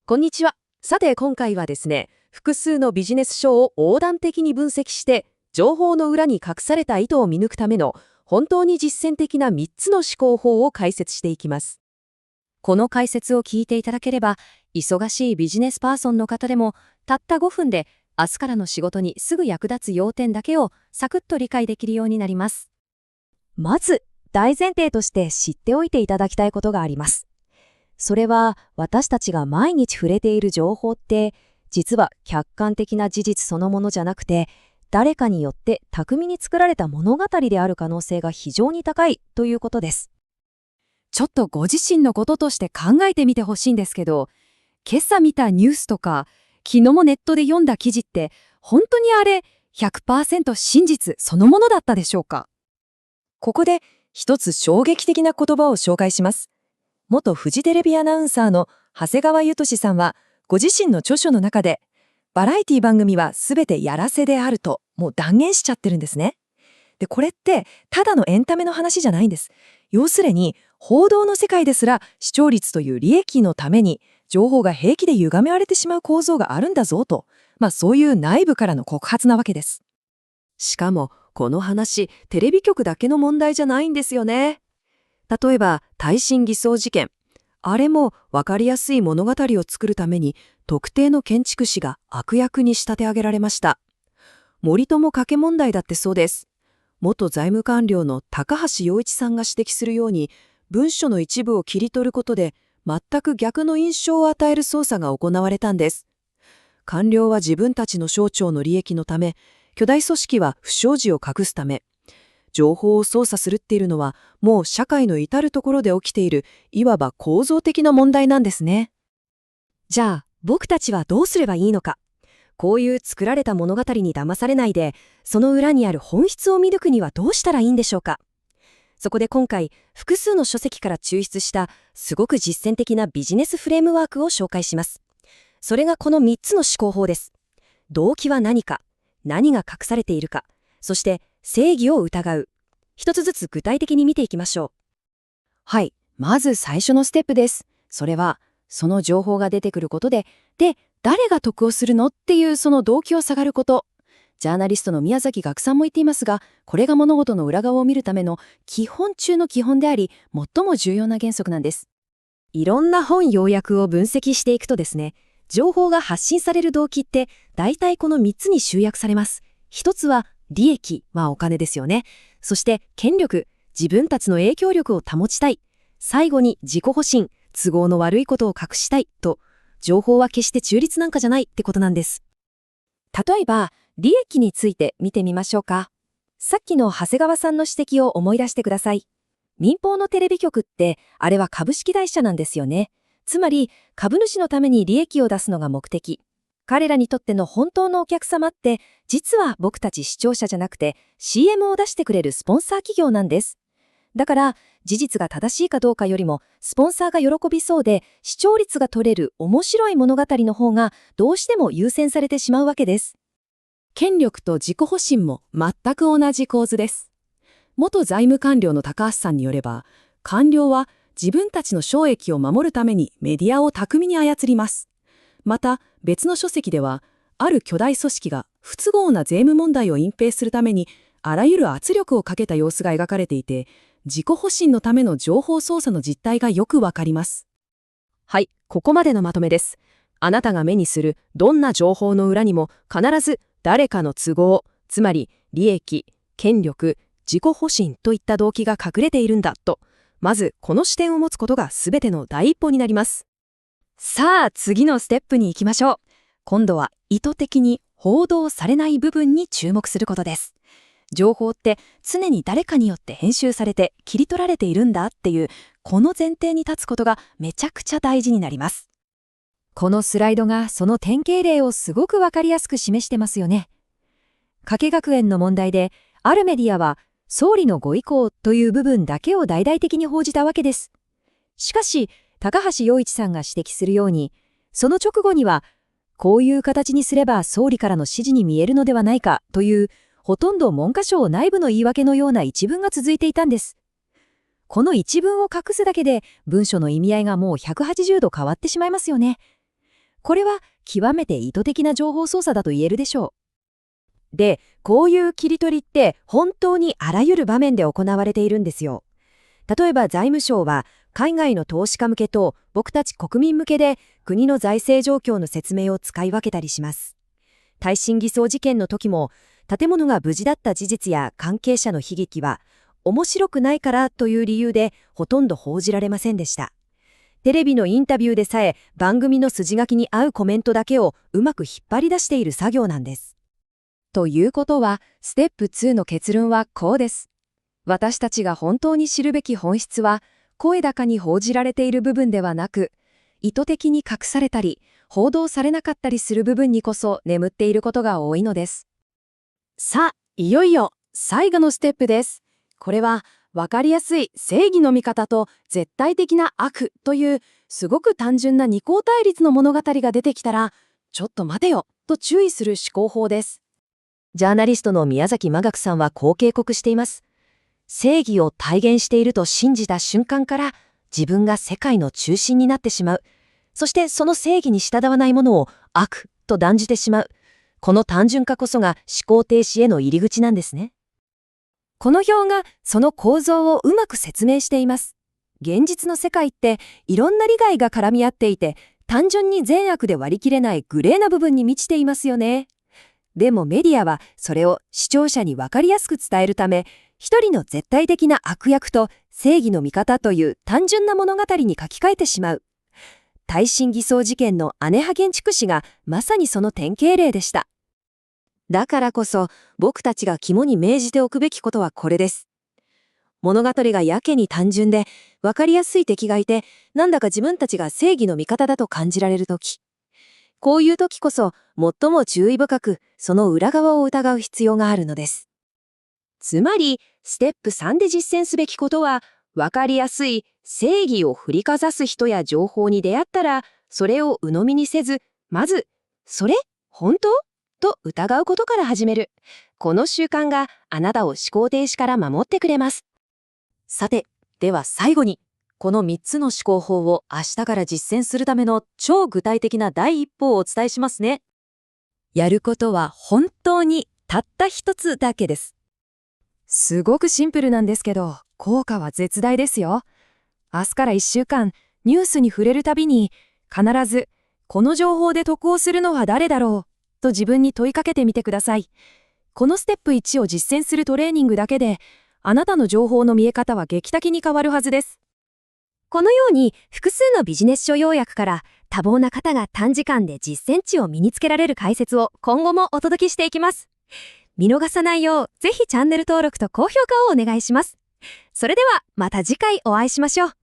こんにちは。さて今回はですね、複数のビジネス書を横断的に分析して、情報の裏に隠された意図を見抜くための本当に実践的な3つの思考法を解説していきます。この解説を聞いていただければ、忙しいビジネスパーソンの方でも、たった5分で明日からの仕事にすぐ役立つ要点だけをサクッと理解できるようになります。まず、大前提として知っておいていただきたいことがあります。それは、私たちが毎日触れている情報って、実は客観的な事実そのものじゃなくて、誰かによって巧みに作られた物語である可能性が非常に高いということです。ちょっとご自身のこととして考えてみてほしいんですけど、今朝見たニュースとか、昨日もネットで読んだ記事って、本当にあれ 100% 真実そのものだったでしょうか？ここで一つ衝撃的な言葉を紹介します。元フジテレビアナウンサーの長谷川ゆとしさんは、ご自身の著書の中で、バラエティ番組はすべてやらせであると、もう断言しちゃってるんですね。で、これって、ただのエンタメの話じゃないんです。要するに、報道の世界ですら、視聴率という利益のために、情報が平気で歪められてしまう構造があるんだぞと、そういう内部からの告発なわけです。しかも、この話、テレビ局だけの問題じゃないんですよね。例えば、耐震偽装事件。あれも分かりやすい物語を作るために、特定の建築士が悪役に仕立て上げられました。森友賭け問題だってそうです。元財務官僚の高橋洋一さんが指摘するように、文書の一部を切り取ることで、全く逆の印象を与える捜査が行われたんです。官僚は自分たちの省庁の利益のため、巨大組織は不祥事を隠すため、情報を操作するっているのは、もう社会の至るところで起きている、いわば構造的な問題なんですね。じゃあ、僕たちはどうすればいいのか。こういう作られた物語に騙されないで、その裏にある本質を見抜くにはどうしたらいいんでしょうか。そこで今回、複数の書籍から抽出した、すごく実践的なビジネスフレームワークを紹介します。それがこの3つの思考法です。動機は何か、何が隠されているか、そして正義を疑う。一つずつ具体的に見ていきましょう。はい、まず最初のステップです。それは、その情報が出てくることで、誰が得をするのっていうその動機を探ること。ジャーナリストの宮崎学さんも言っていますが、これが物事の裏側を見るための基本中の基本であり、最も重要な原則なんです。いろんな本要約を分析していくとですね、情報が発信される動機って、大体この3つに集約されます。一つは、利益、お金ですよね。そして、権力、自分たちの影響力を保ちたい。最後に、自己保身、都合の悪いことを隠したいと、情報は決して中立なんかじゃないってことなんです。例えば、利益について見てみましょうか。さっきの長谷川さんの指摘を思い出してください。民放のテレビ局って、あれは株式会社なんですよね。つまり、株主のために利益を出すのが目的。彼らにとっての本当のお客様って、実は僕たち視聴者じゃなくて CM を出してくれるスポンサー企業なんです。だから、事実が正しいかどうかよりも、スポンサーが喜びそうで、視聴率が取れる面白い物語の方がどうしても優先されてしまうわけです。権力と自己保身も全く同じ構図です。元財務官僚の高橋さんによれば、官僚は自分たちの収益を守るためにメディアを巧みに操ります。また別の書籍では、ある巨大組織が不都合な税務問題を隠蔽するためにあらゆる圧力をかけた様子が描かれていて、自己保身のための情報操作の実態がよくわかります。はい、ここまでのまとめです。あなたが目にするどんな情報の裏にも必ず誰かの都合、つまり利益、権力、自己保身といった動機が隠れているんだと、まずこの視点を持つことが全ての第一歩になります。さあ、次のステップに行きましょう。今度は意図的に報道されない部分に注目することです。情報って常に誰かによって編集されて切り取られているんだっていう、この前提に立つことがめちゃくちゃ大事になります。このスライドがその典型例をすごくわかりやすく示してますよね。加計学園の問題で、あるメディアは総理のご意向という部分だけを大々的に報じたわけです。しかし、高橋洋一さんが指摘するように、その直後には、こういう形にすれば総理からの指示に見えるのではないかという、ほとんど文科省内部の言い訳のような一文が続いていたんです。この一文を隠すだけで文書の意味合いがもう180度変わってしまいますよね。これは極めて意図的な情報操作だと言えるでしょう。で、こういう切り取りって本当にあらゆる場面で行われているんですよ。例えば財務省は海外の投資家向けと僕たち国民向けで国の財政状況の説明を使い分けたりします。耐震偽装事件の時も建物が無事だった事実や関係者の悲劇は面白くないからという理由でほとんど報じられませんでした。テレビのインタビューでさえ番組の筋書きに合うコメントだけをうまく引っ張り出している作業なんです。ということは、ステップ2の結論はこうです。私たちが本当に知るべき本質は、声高に報じられている部分ではなく、意図的に隠されたり、報道されなかったりする部分にこそ眠っていることが多いのです。さあ、いよいよ最後のステップです。これは、わかりやすい正義の味方と絶対的な悪という、すごく単純な二項対立の物語が出てきたら、ちょっと待てよと注意する思考法です。ジャーナリストの宮崎真学さんはこう警告しています。正義を体現していると信じた瞬間から自分が世界の中心になってしまう。そしてその正義に従わないものを悪と断じてしまう。この単純化こそが思考停止への入り口なんですね。この表がその構造をうまく説明しています。現実の世界っていろんな利害が絡み合っていて、単純に善悪で割り切れないグレーな部分に満ちていますよね。でもメディアはそれを視聴者に分かりやすく伝えるため、一人の絶対的な悪役と正義の味方という単純な物語に書き換えてしまう。耐震偽装事件の姉派建築士がまさにその典型例でした。だからこそ僕たちが肝に銘じておくべきことはこれです。物語がやけに単純で分かりやすい敵がいて、なんだか自分たちが正義の味方だと感じられるとき。こういう時こそ最も注意深くその裏側を疑う必要があるのです。つまり、ステップ3で実践すべきことは、わかりやすい正義を振りかざす人や情報に出会ったら、それを鵜呑みにせず、まず、それ本当と疑うことから始める。この習慣があなたを思考停止から守ってくれます。さて、では最後に、この3つの思考法を明日から実践するための超具体的な第一歩をお伝えしますね。やることは本当にたった一つだけです。すごくシンプルなんですけど、効果は絶大ですよ。明日から1週間、ニュースに触れるたびに、必ず、この情報で得をするのは誰だろうと自分に問いかけてみてください。このステップ1を実践するトレーニングだけで、あなたの情報の見え方は劇的に変わるはずです。このように複数のビジネス書要約から多忙な方が短時間で実践値を身につけられる解説を今後もお届けしていきます。見逃さないようぜひチャンネル登録と高評価をお願いします。それではまた次回お会いしましょう。